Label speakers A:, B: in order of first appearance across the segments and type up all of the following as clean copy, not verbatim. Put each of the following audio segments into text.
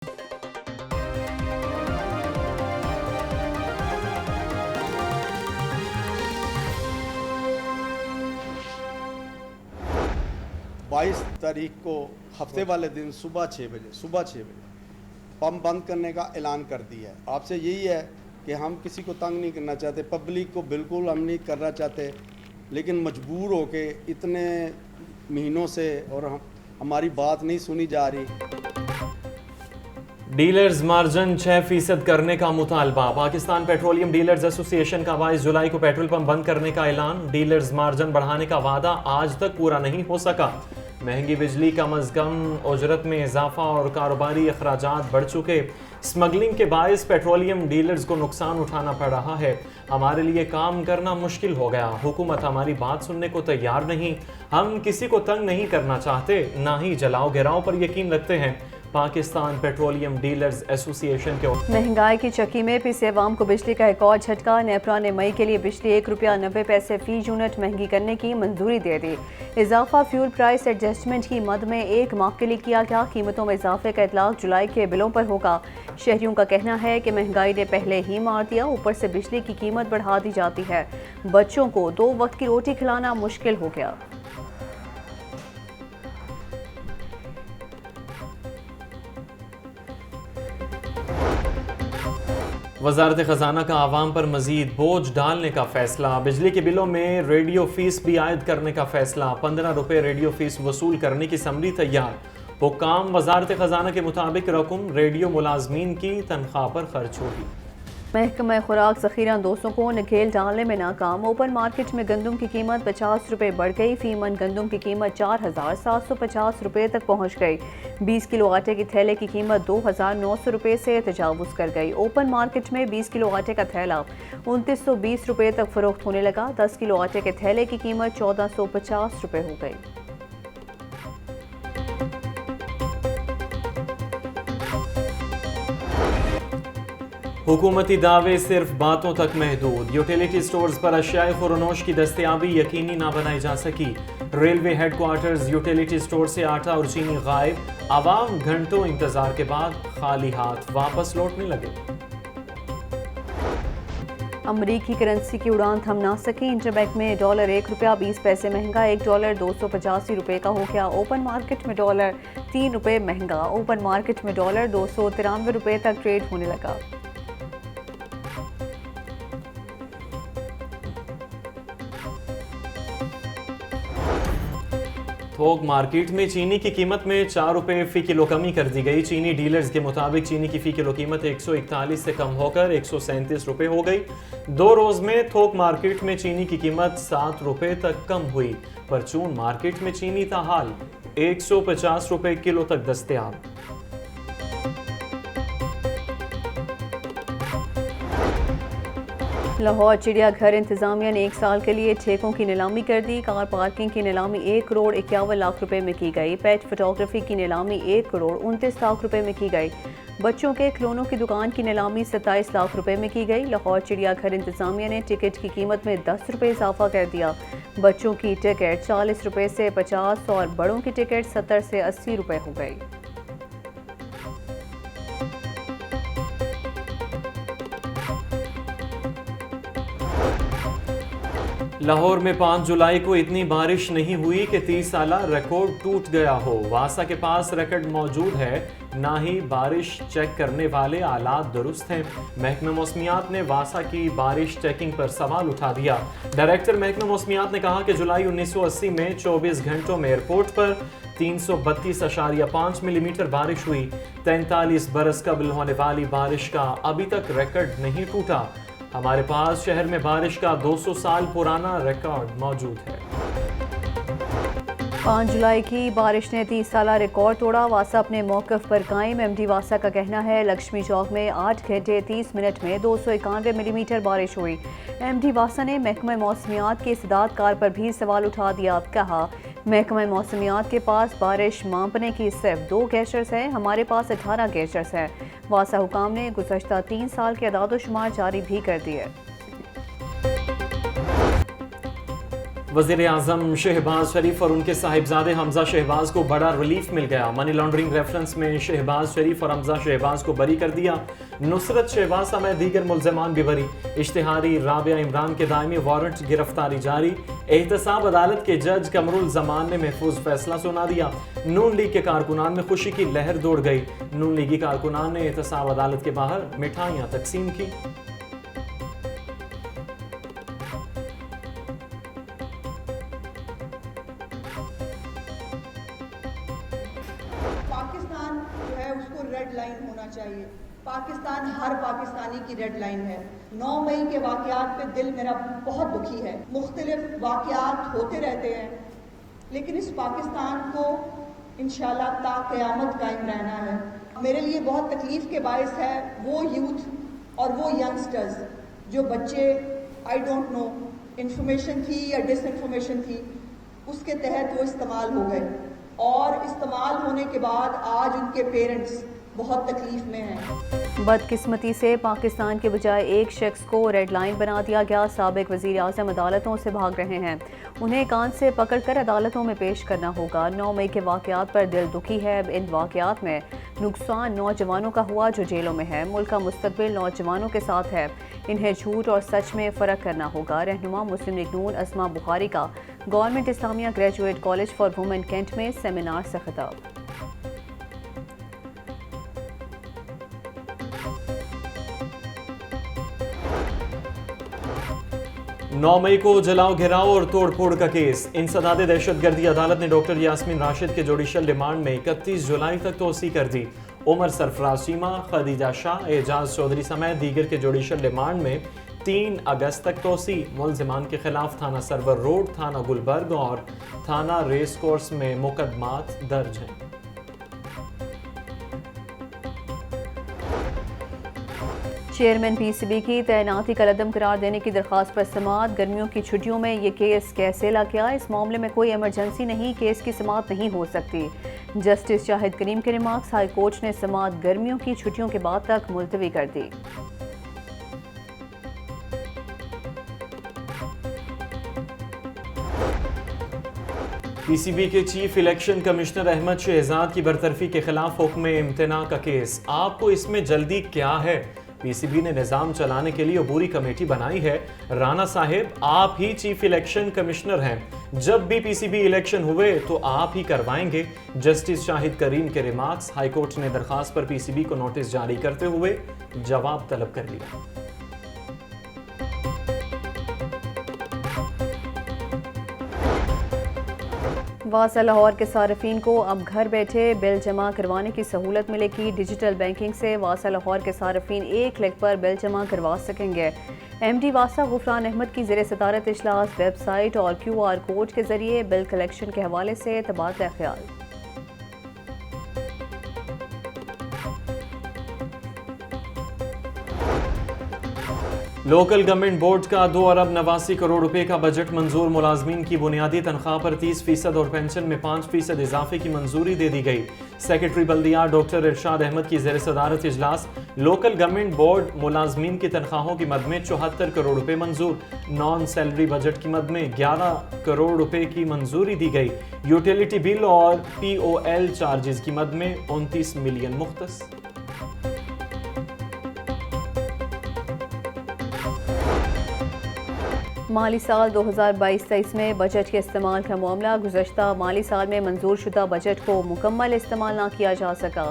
A: 22 तारीख को हफ्ते वाले दिन सुबह 6 बजे पंप बंद करने का ऐलान कर दिया है। आपसे यही है कि हम किसी को तंग नहीं करना चाहते, पब्लिक को बिल्कुल हम नहीं करना चाहते, लेकिन मजबूर होके इतने महीनों से और हमारी बात नहीं सुनी जा रही।
B: डीलर्स मार्जिन 6% करने का मुतालबा। पाकिस्तान पेट्रोलियम डीलर्स एसोसिएशन का 22 जुलाई को पेट्रोल पंप बंद करने का ऐलान। डीलर्स मार्जिन बढ़ाने का वादा आज तक पूरा नहीं हो सका। महंगी बिजली, कम अज कम उजरत में इजाफा और कारोबारी अखराजात बढ़ चुके। स्मगलिंग के बायस पेट्रोलियम डीलर्स को नुकसान उठाना पड़ रहा है। हमारे लिए काम करना मुश्किल हो गया। हुकूमत हमारी बात सुनने को तैयार नहीं। हम किसी को तंग नहीं करना चाहते, ना ही जलाओ गिराओ पर यकीन रखते हैं। पाकिस्तान पेट्रोलियम डीलर्स एसोसिएशन के
C: महंगाई की चक्की में पिसे अवाम को बिजली का एक और झटका। नेपरा ने मई के लिए बिजली ₹1.90 फी यूनिट महंगी करने की मंजूरी दे दी। इजाफा फ्यूल प्राइस एडजस्टमेंट की मद में 1 माह के लिए किया गया। कीमतों में इजाफे का इतलाक जुलाई के बिलों पर होगा। शहरियों का कहना है कि महंगाई ने पहले ही मार दिया, ऊपर से बिजली की कीमत बढ़ा दी जाती है। बच्चों को 2 वक्त की रोटी खिलाना मुश्किल हो गया।
B: वजारत खजाना का आवाम पर मजीद बोझ डालने का फैसला। बिजली के बिलों में रेडियो फीस भी आयद करने का फैसला। ₹15 रेडियो फीस वसूल करने की समरी तैयार। हुक्काम वजारत खजाना के मुताबिक रकम रेडियो मुलाजमीन की तनख्वाह पर खर्च होगी।
C: महकमा खुराक ज़ख़ीरा दोस्तों को नकेल डालने में नाकाम। ओपन मार्केट में गंदम की कीमत ₹50 बढ़ गई। फी मन गंदम की कीमत ₹4,750 तक पहुँच गई। 20 किलो आटे की थैले की कीमत ₹2,900 से तजावुज़ कर गई। ओपन मार्केट में 20 किलो आटे का थैला ₹2,920 तक फ़रोख्त होने लगा। 10 किलो आटे के थैले की कीमत ₹1,450 हो गई।
B: हुकूमती दावे सिर्फ बातों तक महदूद। यूटिलिटी स्टोर्स पर अशियाए खुरनोश की दस्तयाबी यकीनी ना बनाई जा सकी। रेलवे हेडक्वार्टर्स यूटिलिटी स्टोर से आटा और चीनी गायब। आवाम घंटों इंतजार के बाद खाली हाथ वापस लौटने लगे।
C: अमरीकी करेंसी की उड़ान थम ना सकी। इंटरबैंक में डॉलर ₹1.20 महंगा। $1 ₹285 का हो गया। ओपन मार्केट में डॉलर ₹3 महंगा। ओपन मार्केट में डॉलर ₹293 तक ट्रेड होने लगा।
B: थोक मार्केट में चीनी की कीमत में ₹4 फी किलो कमी कर दी गई। चीनी डीलर्स के मुताबिक चीनी की फी किलो कीमत 141 से कम होकर ₹137 हो गई। 2 रोज में थोक मार्केट में चीनी की कीमत ₹7 तक कम हुई। परचून मार्केट में चीनी ताहाल ₹150 किलो तक दस्तयाब।
C: लाहौर चिड़ियाघर इंतजामिया ने 1 साल के लिए ठेकों की नीलामी कर दी। कार पार्किंग की नीलामी ₹1,51,00,000 में की गई। पेट फोटोग्राफी की नीलामी ₹1,29,00,000 में की गई। बच्चों के खिलौनों की दुकान की नीलामी ₹27 लाख में की गई। लाहौर चिड़ियाघर इंतजामिया ने टिकट की कीमत में ₹10 इजाफा कर दिया। बच्चों की टिकट ₹40 से 50 और बड़ों की टिकट ₹70 से ₹80 हो गई।
B: लाहौर में 5 जुलाई को इतनी बारिश नहीं हुई कि 30 साला रिकॉर्ड टूट गया हो। वासा के पास रिकॉर्ड मौजूद है, ना ही बारिश चेक करने वाले आलात दुरुस्त हैं। महकमा मौसमियात ने वासा की बारिश चेकिंग पर सवाल उठा दिया। डायरेक्टर महकमा मौसमियात ने कहा कि जुलाई 1980 में 24 घंटों में एयरपोर्ट पर 332.5 मिलीमीटर बारिश हुई। 43 बरस कबल होने वाली बारिश का अभी तक रिकॉर्ड नहीं टूटा। हमारे पास शहर में बारिश का 200 साल पुराना रिकॉर्ड मौजूद है।
C: 5 जुलाई की बारिश ने 30 साला रिकॉर्ड तोड़ा। वासा अपने मौक़िफ़ पर कायम। MD वासा का कहना है लक्ष्मी चौक में 8 घंटे 30 मिनट में 291 मिलीमीटर बारिश हुई। MD वासा ने महकमा मौसमियात के इस्तेदादकार पर भी सवाल उठा दिया। कहा महकमा मौसमियात के पास बारिश मापने की सिर्फ 2 गेजर्स हैं, हमारे पास 18 गेजर्स हैं। वासा हुकाम ने गुज़श्ता 3 साल के अदाद-ओ-शुमार जारी भी कर दिए।
B: वज़ीर आज़म शहबाज शरीफ और उनके साहिबजादे हमजा शहबाज को बड़ा रिलीफ मिल गया। मनी लॉन्ड्रिंग रेफरेंस में शहबाज शरीफ और हमजा शहबाज को बरी कर दिया। नुसरत शहबाज समेत दीगर मुल्ज़मान भी बरी। इश्तिहारी राबिया इमरान के दायमी वारंट गिरफ्तारी जारी। एहतसाब अदालत के जज कमरुल जमान ने महफूज फैसला सुना दिया। नून लीग के कारकुनान में खुशी की लहर दौड़ गई। नून लीगी कारकुनान ने एहतसाब अदालत के बाहर मिठाइयाँ तकसीम की।
D: पाकिस्तान जो है उसको रेड लाइन होना चाहिए। पाकिस्तान हर पाकिस्तानी की रेड लाइन है। 9 मई के वाक़यात पे दिल मेरा बहुत दुखी है। मुख्तलिफ वाक़यात होते रहते हैं, लेकिन इस पाकिस्तान को इंशाल्लाह ता क़यामत कायम रहना है। मेरे लिए बहुत तकलीफ़ के बायस है वो यूथ और वो यंगस्टर्स जो बच्चे आई डोंट नो इंफॉर्मेशन थी या डिसइंफॉर्मेशन थी, उसके तहत वो इस्तेमाल हो गए और इस्तेमाल होने के बाद आज उनके पेरेंट्स बहुत तकलीफ में हैं।
C: बदकिस्मती से पाकिस्तान के बजाय एक शख्स को रेड लाइन बना दिया गया। साबिक वज़ीर आज़म अदालतों से भाग रहे हैं, उन्हें कान से पकड़कर अदालतों में पेश करना होगा। 9 मई के वाक़यात पर दिल दुखी है। इन वाक़यात में नुकसान नौजवानों का हुआ जो जेलों में है। मुल्क का मुस्तकबिल नौजवानों के साथ है, इन्हें झूठ और सच में फ़र्क करना होगा। रहनुमा मुस्लिम लीग नून अस्मा बुखारी का government Islamia graduate college for women cantt में सेमिनार से खिताब।
B: 9 मई को जलाओ घिराओ और तोड़फोड़ का केस। इंसदाद दहशतगर्दी अदालत ने डॉक्टर यास्मीन राशिद के जुडिशल रिमांड में 31 जुलाई तक तोसी कर दी। उमर सरफराज चीमा, खदीजा शाह, एजाज चौधरी समेत दीगर के जुडिशल रिमांड में 3 अगस्त तक तोसी। मुल्जिमान के खिलाफ थाना सरवर रोड, थाना गुलबर्ग और थाना रेस कोर्स में मुकदमात दर्ज हैं।
C: चेयरमैन पीसीबी की तैनाती का लदम करार देने की दरख्वास्त पर समाअत। गर्मियों की छुट्टियों में ये केस कैसे ला गया? इस मामले में कोई इमरजेंसी नहीं, केस की समाअत नहीं हो सकती। जस्टिस शाहिद करीम के रिमार्क्स। हाई कोर्ट ने समाअत गर्मियों की छुट्टियों के बाद तक मुलतवी कर दी।
B: पीसीबी के chief election commissioner Ahmed Shahzad की बरतरफी के खिलाफ हुक्म इम्तना का केस। आपको इसमें जल्दी क्या है? पीसीबी ने निजाम चलाने के लिए अबूरी कमेटी बनाई है। राना साहिब, आप ही चीफ इलेक्शन कमिश्नर हैं, जब भी पीसीबी इलेक्शन हुए तो आप ही करवाएंगे। जस्टिस शाहिद करीम के रिमार्क्स। हाईकोर्ट ने दरखास्त पर पीसीबी को नोटिस जारी करते हुए जवाब तलब कर लिया।
C: वासा लाहौर के सार्फिन को अब घर बैठे बिल जमा करवाने की सहूलत मिलेगी। डिजिटल बैंकिंग से वासा लाहौर के सार्फिन एक क्लिक पर बिल जमा करवा सकेंगे। एमडी वासा गुफरान अहमद की ज़ेरे सदारत इजलास वेबसाइट और QR कोड के जरिए बिल कलेक्शन के हवाले से तबादला ख्याल।
B: लोकल गवर्नमेंट बोर्ड का 2 अरब 89 करोड़ रुपए का बजट मंजूर। मुलाजमीन की बुनियादी तनख्वाह पर 30% और पेंशन में 5% इजाफे की मंजूरी दे दी गई। सेक्रेटरी बल्दिया डॉक्टर इरशाद अहमद की ज़ेर सदारत इजलास। लोकल गवर्नमेंट बोर्ड मुलाजमीन की तनख्वाहों की मद में 74 करोड़ रुपए मंजूर। नॉन सैलरी बजट की मद में 11 करोड़ रुपए की मंजूरी दी गई। यूटिलिटी बिल और POL चार्जेस की मद में 29 मिलियन मुख्तस।
C: माली साल 2022-23 में बजट के इस्तेमाल का मामला। गुज़श्ता माली साल में मंजूर शुदा बजट को मुकम्मल इस्तेमाल ना किया जा सका।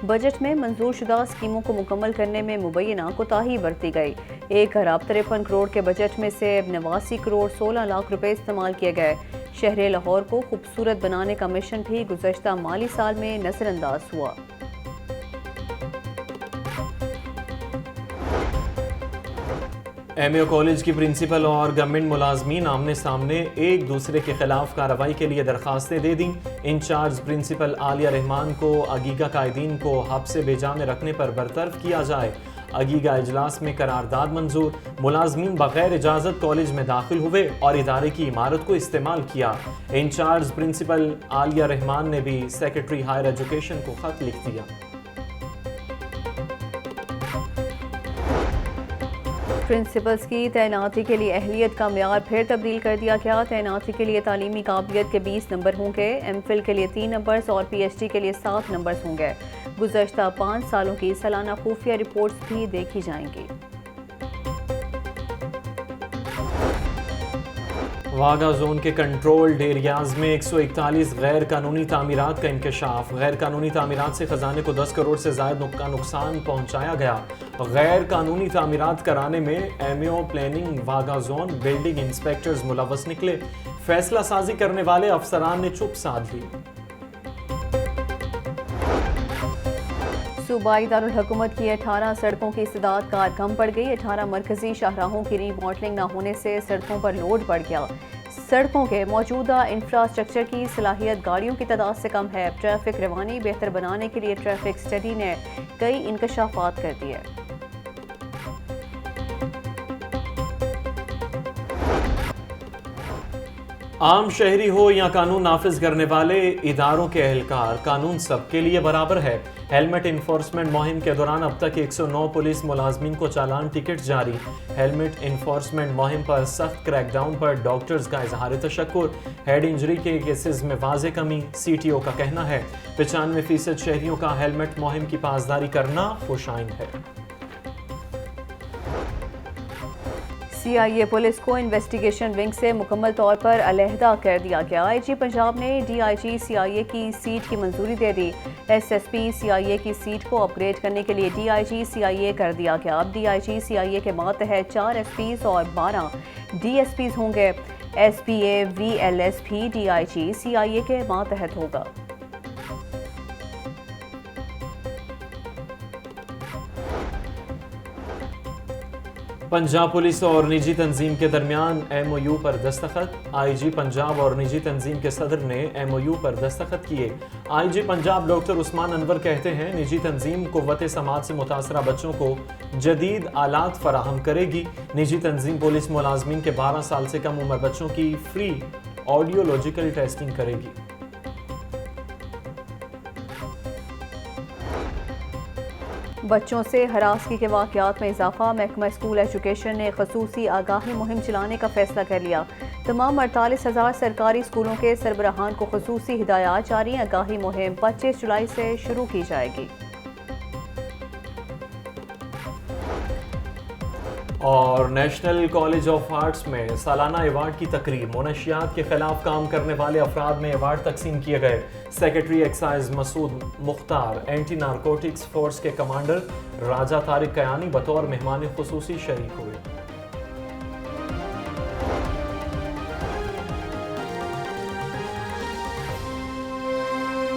C: बजट में मंजूर शुदा स्कीमों को मुकम्मल करने में मुबैना कोताही बरती गई। 1 अरब 53 करोड़ के बजट में से 89 करोड़ 16 लाख रुपए इस्तेमाल किए गए। शहर लाहौर को खूबसूरत बनाने का मिशन भी गुज़श्ता माली साल में नज़रअंदाज हुआ।
B: MAO कॉलेज की प्रिंसिपल और गवर्नमेंट मुलाजमीन आमने सामने एक दूसरे के खिलाफ कार्रवाई के लिए दरखास्तें दे दी। इंचार्ज प्रिंसिपल आलिया रहमान को अगीगा कायदीन को हब्स से बेजा में रखने पर बरतरफ किया जाए। अगीगा इजलास में करारदाद मंजूर। मुलाजमीन बगैर इजाज़त कॉलेज में दाखिल हुए और इदारे की इमारत को इस्तेमाल किया। इंचार्ज प्रिंसिपल आलिया रहमान ने भी सेक्रेटरी हायर एजुकेशन को खत लिख दिया।
C: प्रिंसिपल्स की तैनाती के लिए अहलियत का म्यार फिर तब्दील कर दिया गया। तैनाती के लिए तालीमी काबिलियत के 20 नंबर होंगे, एमफिल के लिए 3 नंबर्स और पीएचडी के लिए 7 नंबर्स होंगे। गुज़श्ता 5 सालों की सालाना खुफिया रिपोर्ट्स भी देखी जाएंगी।
B: वाघा जोन के कंट्रोल्ड एरियाज में 141 गैर कानूनी तामीरात का इंकशाफ। गैर कानूनी तामीरात से खजाने को 10 करोड़ से ज़ायद का नुकसान पहुंचाया गया। गैर कानूनी तामीरात कराने में MO planning Wagah zone building inspectors मुलव्वस निकले। फैसला साजी करने वाले अफसरान ने चुप साध ली।
C: सूबाई दारुल हुकूमत की 18 सड़कों की इस्तेदाद कार कम पड़ गई। 18 मरकजी शाहराहों की रीमॉडलिंग न होने से सड़कों पर लोड बढ़ गया। सड़कों के मौजूदा इंफ्रास्ट्रक्चर की सलाहियत गाड़ियों की तादाद से कम है। ट्रैफिक रवानी बेहतर बनाने के लिए ट्रैफिक स्टडी ने कई इंकशाफात कर दिए।
B: आम शहरी हो या कानून नाफिज करने वाले इदारों के एहलकार, कानून सबके लिए बराबर है। हेलमेट इन्फोर्समेंट मुहिम के दौरान अब तक 109 पुलिस मुलाजमीन को चालान टिकट जारी। हेलमेट इन्फोर्समेंट मुहिम पर सख्त क्रैकडाउन पर डॉक्टर्स का इजहार तशक्कुर। हेड इंजरी के केसेस में वाज़े कमी, CTO का कहना है 95% शहरियों का हेलमेट मुहिम की पासदारी करना खुशाइन है।
C: CIA पुलिस को इन्वेस्टिगेशन विंग से मुकम्मल तौर पर अलहदा कर दिया गया। IG पंजाब ने DIG CIA की सीट की मंजूरी दे दी। SSP CIA की सीट को अपग्रेड करने के लिए DIG CIA कर दिया गया। अब DIG CIA के मातहत 4 SPs और 12 DSPs होंगे। SPA VLSP DIG CIA के मातहत होगा।
B: पंजाब पुलिस और निजी तंजीम के दरमियान MOU पर दस्तखत। IG पंजाब और निजी तंजीम के सदर ने MOU पर दस्तखत किए। IG पंजाब डॉक्टर उस्मान अनवर कहते हैं निजी तंजीम कुव्वत समाज से मुतासरा बच्चों को जदीद आलात फराहम करेगी। निजी तंजीम पुलिस मुलाजमीन के 12 साल से कम उम्र बच्चों की फ्री ऑडियोलॉजिकल टेस्टिंग करेगी।
C: बच्चों से हरासगी के वाक़यात में इजाफा। महकमा स्कूल एजुकेशन ने खसूसी आगाही मुहिम चलाने का फैसला कर लिया। तमाम 48,000 सरकारी स्कूलों के सरबराहान को खसूसी हिदायत जारी। आगाही मुहिम 25 जुलाई से शुरू की जाएगी।
B: और नेशनल कॉलेज ऑफ आर्ट्स में सालाना अवार्ड की तकरीब। मुनशियात के खिलाफ काम करने वाले अफराद में अवार्ड तकसीम किए गए। Secretary excise Masood Mukhtar, anti narcotics force के कमांडर राजा तारिक कयानी बतौर मेहमान खुसूसी शरीक हुए।